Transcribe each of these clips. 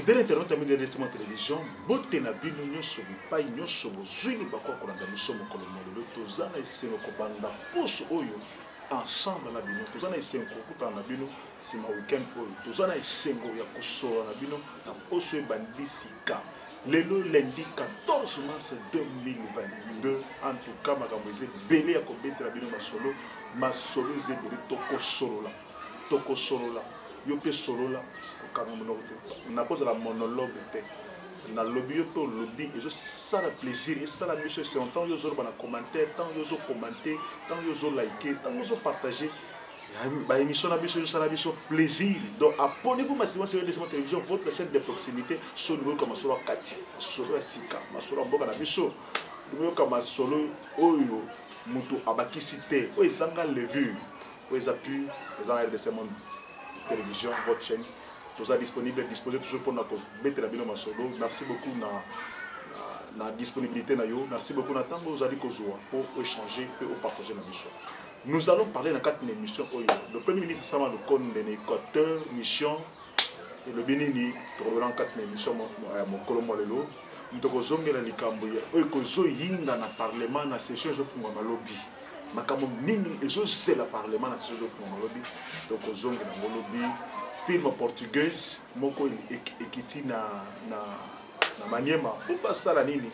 fidèle internaute ami de RDC télévision, botte na bino nyonso bipai nyonso bozwini bakwa kolanda biso mokolo molelo toza na esengo kobanda poso oyo ensemble na bino toza na esengo kokutana na bino sima weekend oyo toza na esengo ya kosolola na bino na poso ebandi sika lelo lundi 14 mars 2022 en tout cas makambo eza ebele ya kobetela bino masolo eza ebele tokosolola yo mpe solola okanga monoko te nakozala monologue te na lobby yo mpe olobi ezosala plaisir esala biso esengo ntango yo ozoloba na commentaire ntango yo ozokommente ntango yo ozolike ntango ozopartage baémission na biso ezosala biso plaisir. Donc abonnez-vous massivement sur RDC télévision, votre chaîne de proximité solo comme masolo ya kati masolo ya sika masolo ya mboka na biso comme masolo oyo mutu abakisi te oyo ezanga levure oyo eza pur ezanga RDC télévision, votre chaîne, tout ça disponible, disposé toujours pour nous mettre la bino solo. Merci beaucoup na disponibilité na yo. Merci beaucoup na temps vous allez pour échanger et pour partager la mission. Nous allons parler dans 4 émissions. Le premier ministre Sama le compte de l'Équateur, mission et le Bénini, dans 4 émissions mon colombo lelo. Nous avons zonge la likamboya. Oyo yinda na parlement na session je funga ma lobby. Makambo nini ezose la parlement na session de funga lobby. Donc zonge na lobby film portugaise moko ekiti na maniema pour sala nini.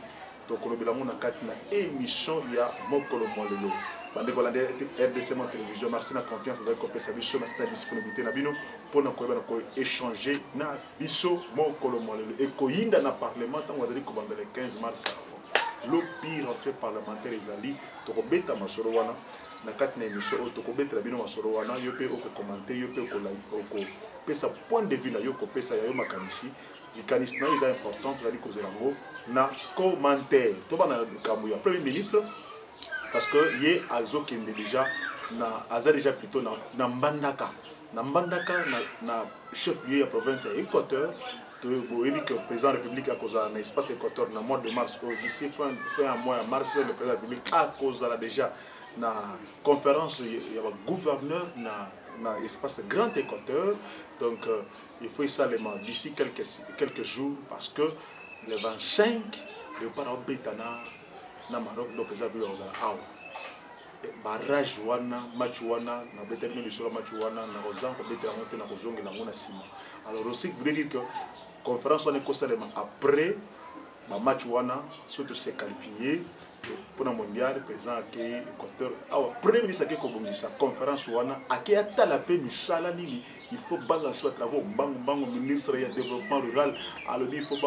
Donc lobela mona kati na émission ya mokolo molelo. Bande kolande RDC télévision merci na confiance vous avez compris ça biso merci na disponibilité na bino pour na ko échanger na biso mokolo molelo et koyinda na parlement tant vous allez commander le 15 mars. Le pire rentrée parlementaire ezali tokobeta masolo wana na kati na émission oyo tokobeta bino masolo wana yo pe okokomenter yo pe okopesa point de vue na yo kopesa ya yo makanisi likanisi na yo eza important tozali kozela yango na commentaire tobana likambo ya premier ministre parce que ye azokende déjà na aza déjà plutôt na mbandaka na chef lieu ya province ya Équateur. Le président de la République a causé un espace Équateur dans le mois de mars. D'ici fin mois de mars, le président de la République a causé déjà la conférence, il y a un gouverneur dans l'espace Grand Équateur. Donc il faut seulement d'ici quelques jours parce que le 25, le parent Bétana, dans le Maroc, le président de la République a barrage wana match wana na déterminer sur le match wana na ozan ko betela monter na kozonga na ngona sima. Alors aussi vous voulez dire que conférence on est constamment après le match wana surtout se qualifié pour le mondial président qui Équateur premier ministre qui kobongisa conférence wana aki atala pe misala nini il faut balancer les travaux bango ministre du développement rural alors il faut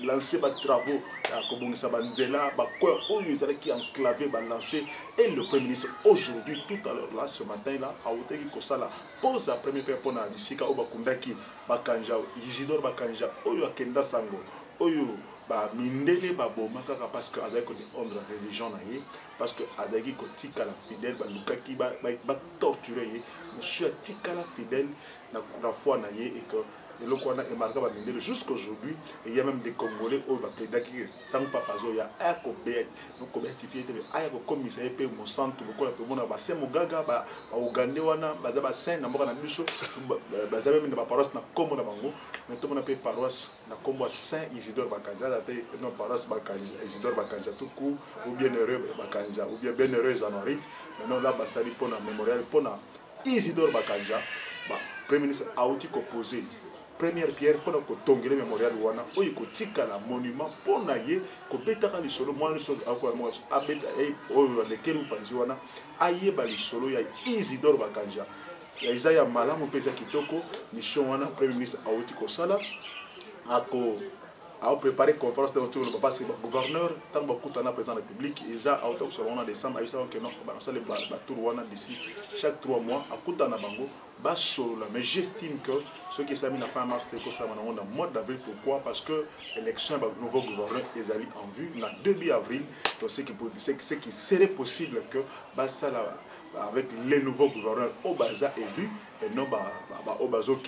lancer les travaux kobongisa banzela ba quoi oyo ezali qui enclavé balancer et le premier ministre aujourd'hui tout à l'heure là ce matin là a oteki kosala pose la première fois na bisika o bakundaki bakanja Isidore bakanja oyo akenda sango oyo ba mindele ba bomaka parce que azali ko défendre la religion na ye parce que azali ko tika la fidèle ba lukaki ba torturer ye monsieur tika la fidèle na foi na ye et que et le quoi est marqué par mindele jusqu'aujourd'hui et il y a même des Congolais au ba pédaki tant papa zo ya akobet donc béatifier te aya ko commissaire pe mo centre ko la to mona ba se mugaga ba ugande wana baza ba saint na mboka na biso baza même na ba paroisse na kombo na bango mais to mona pe paroisse na kombo Saint Isidore Bakanja la te non paroisse Bakanja Isidore Bakanja tout coup ou bien heureux Bakanja ou bien heureux Januarite maintenant là ba sali pour na mémorial pour na Isidore Bakanja ba premier ministre a outil composé première pierre pour que tongele mémorial wana oyo kotika la monument pour na ye ko betaka li solo moi so akwa moi abeta oyo lequel upanzi wana ayeba li solo ya Isidore Bakanja ya Isaiah malamu pesa kitoko mission wana premier ministre auti ko sala a préparé conférence de retour le papa c'est gouverneur tant bakutana président de la République eza auto sur en décembre ayisa que non ba sala ba tour wana d'ici chaque 3 mois akutana bango basolo mais j'estime que ce qui s'est mis à fin mars c'est ça on a mois d'avril pourquoi parce que l'élection ba nouveau gouverneur ezali en vue na 2 avril donc ce qui serait possible que ba sala avec les nouveaux gouverneurs au Baza élu et non au bazo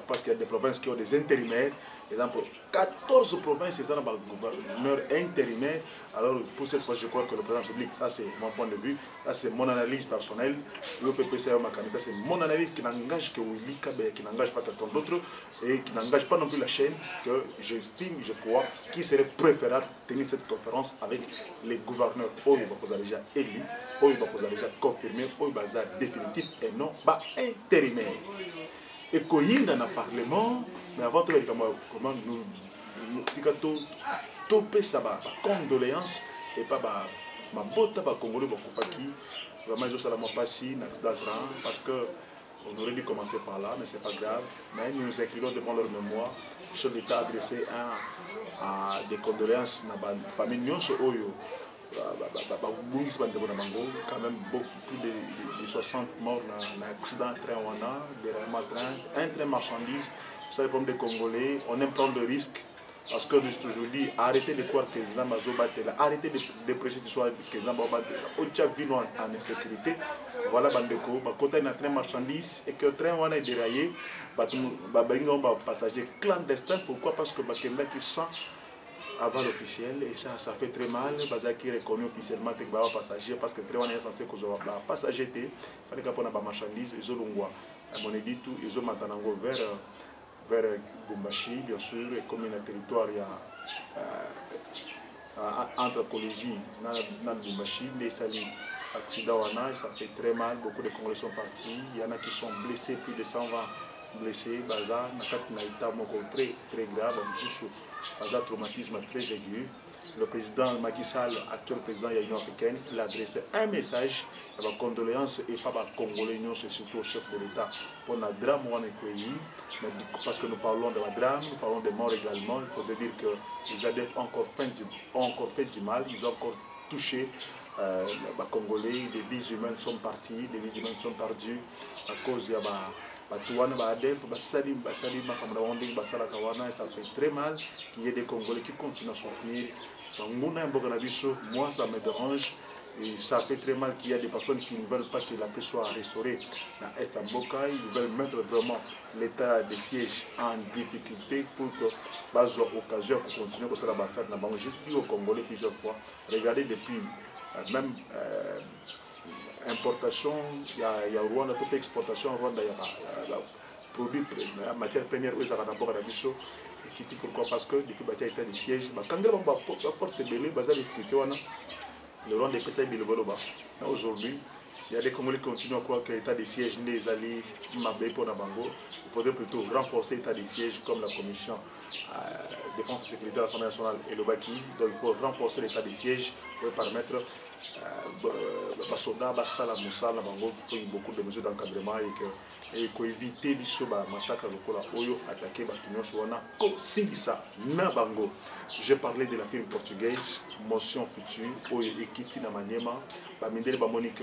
parce qu'il y a des provinces qui ont des intérimaires. Exemple, 14 provinces, c'est ça, gouverneur intérimaire. Alors, pour cette fois, je crois que le président public, ça c'est mon point de vue, ça c'est mon analyse personnelle. Le PPCA Makani, ça c'est mon analyse qui n'engage que Willy Kabe, qui n'engage pas quelqu'un d'autre et qui n'engage pas non plus la chaîne, que j'estime, je crois, qu'il serait préférable de tenir cette conférence avec les gouverneurs Oyo Bakoza déjà élus, Oyo Bakoza déjà confirmés, Oyo Baza définitif et non pas intérimaire. Et qu'il dans le Parlement, mais avant tout, comment nous topé ça, condoléances et pas ma botte à Congolais, vraiment, je ne pas si parce que on aurait dû commencer par là, mais c'est pas grave. Mais nous nous inclinons devant leur mémoire. Le chef d'État a adressé des condoléances à la famille Nyonso Oyo. Quand même beaucoup plus de 60 morts dans l'accident de train, un train marchandise. Ça dépend des Congolais. On aime prendre des risques. Parce que je toujours dit, arrêtez de croire que les Amazons battent là, arrêtez de prêcher ce soir que les Amazons battent là. Au-delà de en insécurité, voilà, Bandeko, quand il y a un train marchandise et que le train est déraillé, il y a un passager clandestin. Pourquoi? Parce que il y a qui sent avant l'officiel et ça fait très mal. Bazar qui est reconnu officiellement que les passagers parce que le train est censé que les passagers il fallait qu'il y ait des marchandises, ils ont l'ongwa. On a dit tout, ils ont maintenant vers Gumbashi, bien sûr, et comme il y a un territoire entre Colosie et Gumbashi, les accidents, ça fait très mal, beaucoup de Congolais sont partis, il y en a qui sont blessés, plus de 120 blessés, Baza, très très grave, Baza, traumatisme très aigu. Le président Macky Sall, actuel président de l'Union africaine, il a adressé un message de condoléances et pas de Congolais, surtout au chef de l'État pour le drame parce que nous parlons de la drame, nous parlons des morts également. Il faut dire que les ADF ont encore fait du mal, ils ont encore touché les Congolais, des vies humaines sont parties, des vies humaines sont perdues à cause de ça fait très mal qu'il y ait des Congolais qui continuent à soutenir. Moi, ça me dérange. Et ça fait très mal qu'il y a des personnes qui ne veulent pas que la paix soit restaurée dans Est Mboka. Ils veulent mettre vraiment l'état de siège en difficulté pour que base occasion pour continuer comme ça va faire. J'ai dit aux Congolais plusieurs fois, regardez depuis même importation, il y a Rwanda, toute exportation, Rwanda, il y a produits, matière première, où ils ont d'abord à la bicho. Pourquoi? Parce que depuis le état de siège, quand ils ont porté belé, bazar difficulté, le rond des PSA est aujourd'hui, s'il y a des Congolais qui continuent à croire que l'état de siège n'est allé Mabé pour Nabango, il faudrait plutôt renforcer l'état de siège comme la commission défense et sécurité de l'Assemblée nationale et le Baki. Donc il faut renforcer l'état de siège pour permettre aux soldats Bassala Moussa Nabango qui font beaucoup de mesures d'encadrement et pour éviter le massacre local Oyo attaqué Batunyo Suwana Singisa Nabango. J'ai parlé de la firme portugaise Motion Future Oyo Ekiti na Maniema. Bamindele Bamonique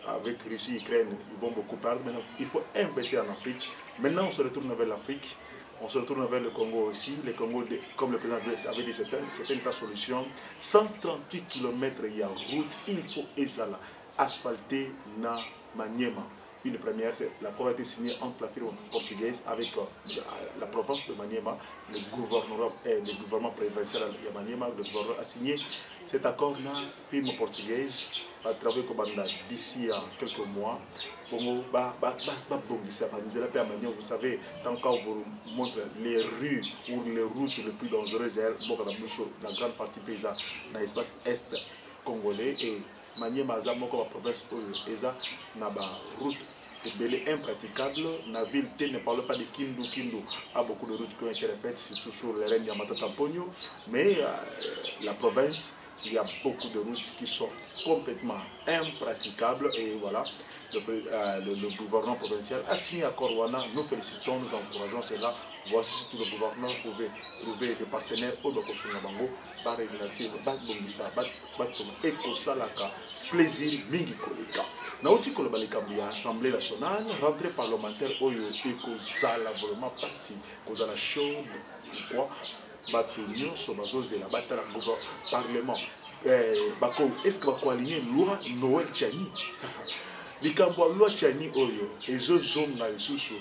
avec Russie, Ukraine, ils vont beaucoup perdre. Maintenant, il faut investir en Afrique. Maintenant, on se retourne vers l'Afrique. On se retourne vers le Congo aussi. Le Congo, comme le président avait dit, c'était une solution. 138 km il y a route, il faut Ezala, asphalter na Maniema. Une première, c'est l'accord a été signé entre la firme portugaise avec la province de Maniema, le gouvernement provincial de Maniema. Le gouvernement a signé cet accord dans la firme portugaise à travers Kobanda d'ici à quelques mois. Vous savez, tant qu'on vous montre les rues ou les routes les plus dangereuses, la grande partie paysanne dans l'espace est congolais et Maniema a la province na route belé impraticable. La ville ne parle pas de Kindu. Kindu a beaucoup de routes qui ont été faites, surtout sur les Rennes Yamata Tamponio, mais la province, il y a beaucoup de routes qui sont complètement impraticables et voilà. Le gouvernement provincial a signé à Korwana. Nous félicitons, nous encourageons cela. Voici si tout le gouvernement pouvait trouver des partenaires au Bakosunabango, Baréminasi, Batbongisa, Ekosalaka, plaisir, Mingi Koleka. Nauti Kolobaleka, Assemblée nationale, rentrée parlementaire, Oyo, Ekozala, vraiment passé, Kozala chaude, pourquoi? Batonio, Sobazozela, Batala, Parlement. Est-ce que va aligner loi Noël Tchani? likambo loi chani oyo ezozonga lisusu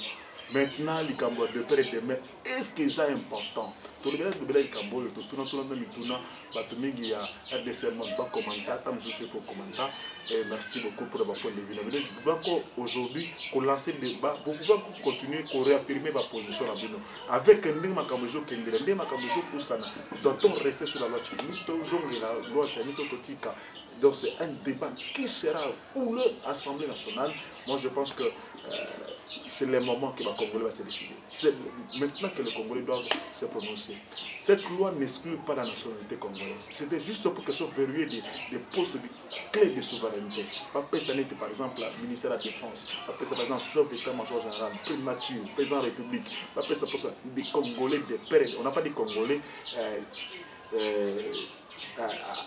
maintenant likambo de père et de mère est-ce que c'est important tolobela likambo oyo totuna na mituna bato mingi ya RDC monde ba commenter tam je pour commenter et merci beaucoup pour votre point de vue. Je pouvais aujourd'hui lancer le débat, vous pouvez continuer à réaffirmer ma position là bino avec ndema kamozo kendele ndema kamozo kusana doit-on rester sur la loi chani toujours la loi chani totika. Donc c'est un débat qui sera houleux à l'Assemblée nationale. Moi je pense que c'est le moment que le Congolais va se décider. C'est maintenant que les Congolais doivent se prononcer. Cette loi n'exclut pas la nationalité congolaise. C'était juste pour que soit verrouillé des postes clés de souveraineté. Pas ça n'était par exemple le ministère de la Défense, pas ça par exemple chef d'état-major général, primature, président de la République, pas ça pour ça des Congolais, des pères. On n'a pas des Congolais.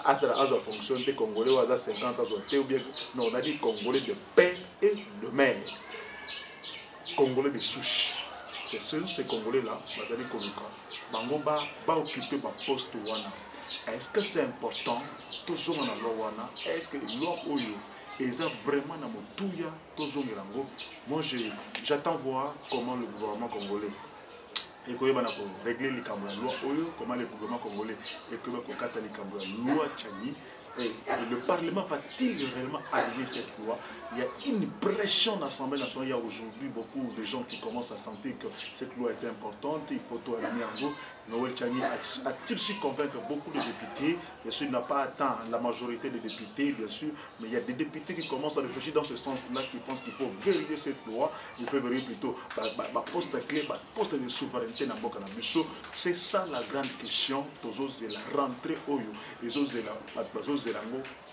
À la fonction des Congolais ou à 50 ans ou bien non, on a dit Congolais de père et de mère, Congolais de souche. C'est ces Congolais là, Bazali Koluka, Bango ba occuper ma poste wana. Est-ce que c'est important toujours dans la loi wana? Est-ce que loi oyo est vraiment dans mon touya toujours ngelango? Moi j'attends voir comment le gouvernement congolais et comment régler les cambres la loi oyo, comment le gouvernement congolais et comment kokata les cambres la loi Tchani. Et le Parlement va-t-il réellement arriver cette loi? Il y a une pression dans l'Assemblée nationale. Il y a aujourd'hui beaucoup de gens qui commencent à sentir que cette loi est importante. Il faut tout aligner en gros. Noël Tchani a-t-il su convaincre beaucoup de députés? Bien sûr, il n'a pas atteint la majorité des députés, bien sûr. Mais il y a des députés qui commencent à réfléchir dans ce sens-là, qui pensent qu'il faut vérifier cette loi. Il faut vérifier plutôt la poste clé, la poste de souveraineté dans le Bokanabuso. C'est ça la grande question. C'est la rentrée Oyo. Et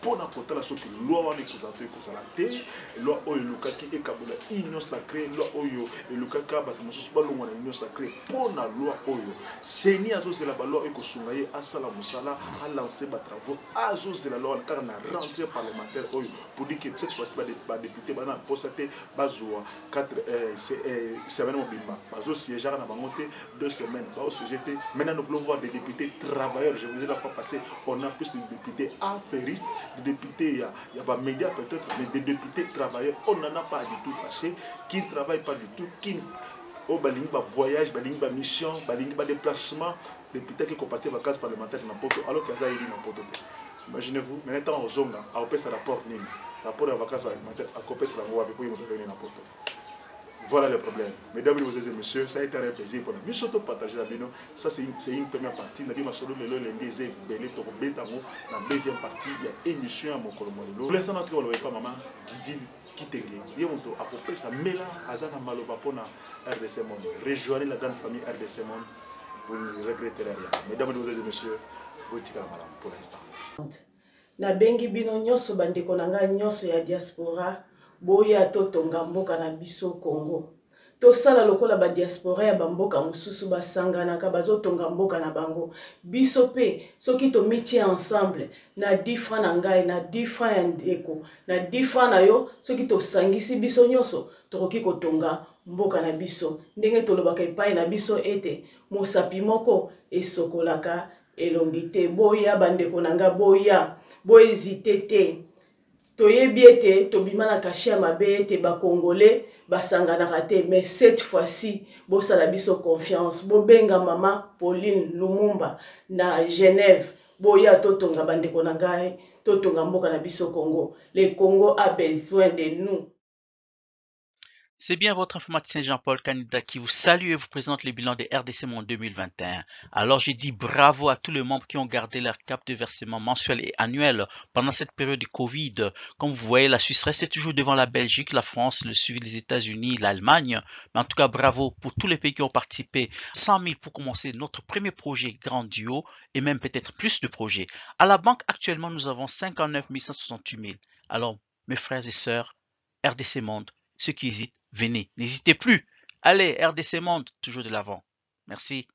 pour la côté la sorte loi on est présenté comme la terre loi oyo lukaki et kabula union sacrée loi oyo et lukaka batumoso balongo na union sacrée pour la loi oyo seni azo c'est la loi et kosungaye asala musala a lancé ba travaux azo c'est la loi car na rentrée parlementaire oyo pour dire que cette fois-ci ba député bana posate bazoa 4 semaines mobimba bazo siéger na bangote 2 semaines ba au CGT. Maintenant nous voulons voir des députés travailleurs. Je vous ai la fois passé on a plus de députés affairistes, des députés, il y a des médias peut-être, mais des députés travailleurs, on n'en a pas du tout passé, qui ne travaillent pas du tout, qui ont des voyages, des missions, des déplacements, des députés qui ont passé les vacances parlementaires dans Poto, alors qu'ils ont été dans Poto. Imaginez-vous, maintenant, au Zonga, à opérer ce rapport, rapport de vacances parlementaires, à couper ce rapport avec vous, ils dans Poto. Voilà le problème. Mesdames et messieurs, ça a été un plaisir pour nous. Nous sommes partagés la bino. Ça c'est une première partie. Nous avons solo le lundi et belé to betamo. La deuxième partie, il y a émission à mon colomolo. Pour l'instant notre on ne pas maman Guidi Kitenge. Il y a mon tour à peu ça mela azana maloba pona RDC Monde. Rejoignez la grande famille RDC Monde. Vous ne regretterez rien. Mesdames et messieurs, vous êtes là pour l'instant. Na bengi bino nyoso bandeko nanga nyoso ya diaspora. Boya totonga mboka na biso Congo. Tosala lokola ba diaspora ya bamboka mususu basanganaka bazotonga mboka na bango. Biso pe soki to métier ensemble na 10 francs na ngai na 10 francs ya ndeko na 10 francs na yo soki to sangisi biso nyoso tokoki kotonga mboka na biso. Ndenge tolobaka epai na biso ete mosapi moko esokolaka elongi te. Boya bandeko nanga boya hésiter te. Toyebi ete tobimana kashi ya mabe ete ba Congolais basanganaka te, mais cette fois-ci bosala biso confiance. Bobenga mama Pauline Lumumba na Genève. Boya totonga bandeko na ngai totonga mboka na biso Congo. Le Congo a besoin de nous. C'est bien votre informaticien Jean-Paul Canida qui vous salue et vous présente le bilan des RDC Monde 2021. Alors j'ai dit bravo à tous les membres qui ont gardé leur cap de versement mensuel et annuel pendant cette période de Covid. Comme vous voyez, la Suisse reste toujours devant la Belgique, la France, le suivi des États-Unis, l'Allemagne. Mais en tout cas, bravo pour tous les pays qui ont participé. 100 000 pour commencer notre premier projet grandiose et même peut-être plus de projets. À la banque, actuellement, nous avons 59 168 000. Alors, mes frères et sœurs, RDC Monde, ceux qui hésitent, venez, n'hésitez plus. Allez, RDC Monde, toujours de l'avant. Merci.